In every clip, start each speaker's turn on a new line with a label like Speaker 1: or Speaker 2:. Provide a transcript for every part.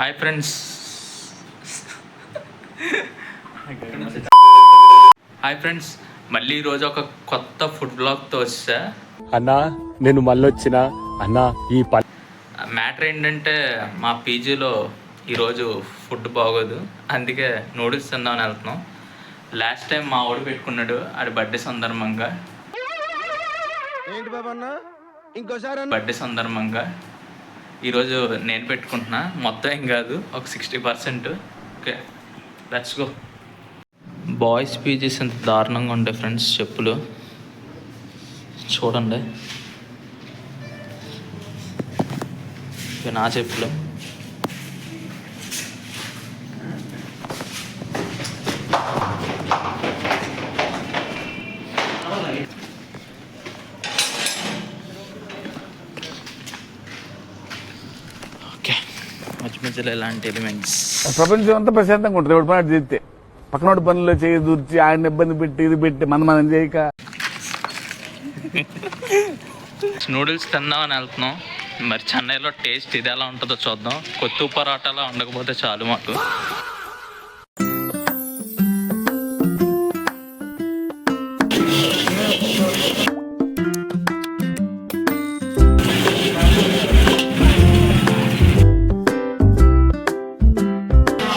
Speaker 1: Hi friends. Hi friends, మళ్ళీ ఈరోజు ఒక కొత్త ఫుడ్ బ్లాగ్తో వచ్చా.
Speaker 2: అన్నా నేను మళ్ళొచ్చిన అన్నా ఈ
Speaker 1: మ్యాటర్ ఏంటంటే మా పీజీలో ఈరోజు ఫుడ్ బాగోదు, అందుకే నూడిల్స్ తిందామని వెళ్తున్నాం. లాస్ట్ టైం మా వాడు పెట్టుకున్నాడు ఆడి బర్త్డే సందర్భంగా. బర్త్డే సందర్భంగా ఈరోజు నేను పెట్టుకుంటున్నా. మొత్తం ఏం కాదు, ఒక 60%. Okay, let's go. Boys PGs ఎంత దారుణంగా ఉంటాయి ఫ్రెండ్స్. చెప్పులు చూడండి, ఇవి నా చెప్పులు. ఓకే, మధ్య మధ్యలో ఇలాంటి ఎలిమెంట్స్.
Speaker 3: ప్రపంచం అంతా ప్రశాంతంగా ఉంటుంది ఎవడు పని చేస్తే. పక్కనోడి పనుల్లో చేయి దూర్చి ఆయన ఇబ్బంది పెట్టి ఇది పెట్టి మనం చేయక.
Speaker 1: నూడిల్స్ తిందామని వెళ్తున్నాం. మరి చెన్నైలో టేస్ట్ ఇది ఎలా ఉంటుందో చూద్దాం. కొత్త పరాటాలా ఉండకపోతే చాలు మాకు.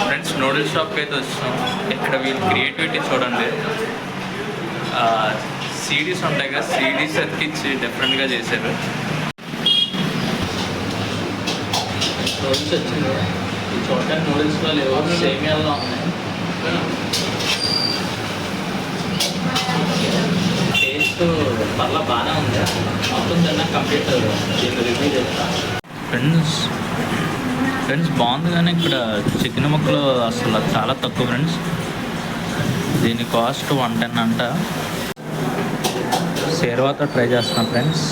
Speaker 1: ఫ్రెండ్స్, నూడిల్స్ షాప్కి అయితే వచ్చాం. ఇక్కడ వీళ్ళు క్రియేటివిటీ చూడండి. సీడీస్ ఉంటాయి కదా, సీడీస్ అతికిచ్చి డిఫరెంట్గా చేశారు. నూడిల్స్ వచ్చింది. ఈ చోట నూడిల్స్లో లేవు, సేమియాల్లో ఉన్నాయి. టేస్ట్ పర్లా బాగానే ఉంది. మొత్తం తిన్నా కంప్లీట్ దీన్ని రివ్యూ చేస్తాను. ఫ్రెండ్స్ బాగుంది, కానీ ఇక్కడ చికెన్ ముక్కలు అసలు చాలా తక్కువ ఫ్రెండ్స్. దీని కాస్ట్ 110 అంట. షేర్వాతో ట్రై చేస్తున్నాం ఫ్రెండ్స్.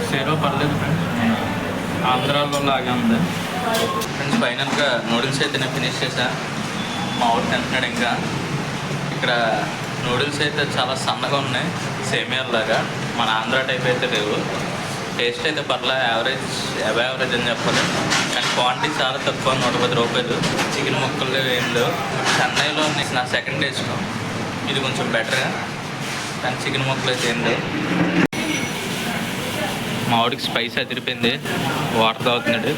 Speaker 1: షేర్వా పర్లేదు ఫ్రెండ్స్, ఆంధ్రాలో లాగే ఉంది. ఫ్రెండ్స్, ఫైనల్గా నూడిల్స్ అయితే నేను ఫినిష్ చేశా. మా ఊరు తింటున్నాడు. ఇంకా ఇక్కడ నూడిల్స్ అయితే చాలా సన్నగా ఉన్నాయి, సేమియాల్లాగా. మన ఆంధ్ర టైప్ అయితే లేవు. టేస్ట్ అయితే పర్లా, యావరేజ్ అని చెప్పాలి. కానీ క్వాంటిటీ చాలా తక్కువ, 110 రూపాయలు. చికెన్ ముక్కలు ఏం లేవు. చెన్నైలో నా సెకండ్ టేస్ట్ ఇది కొంచెం బెటర్, కానీ చికెన్ ముక్కలు అయితే ఏం లేవు. మా వాడికి స్పైస్ అదిరిపోయింది, వాటర్ తాగుతున్నాడు.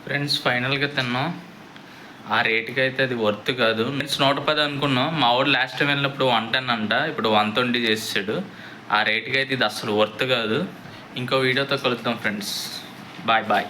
Speaker 1: ఫ్రెండ్స్, ఫైనల్గా తిన్నాం. ఆ రేటుకి అయితే అది వర్త్ కాదు. 110 అనుకున్నాం. మా వాడు లాస్ట్ టైం వెళ్ళినప్పుడు 110 అంట, ఇప్పుడు 120 చేసాడు. ఆ రేటుకి అయితే ఇది అసలు వర్త్ కాదు. ఇంకో వీడియోతో కలుద్దాం ఫ్రెండ్స్. Bye bye.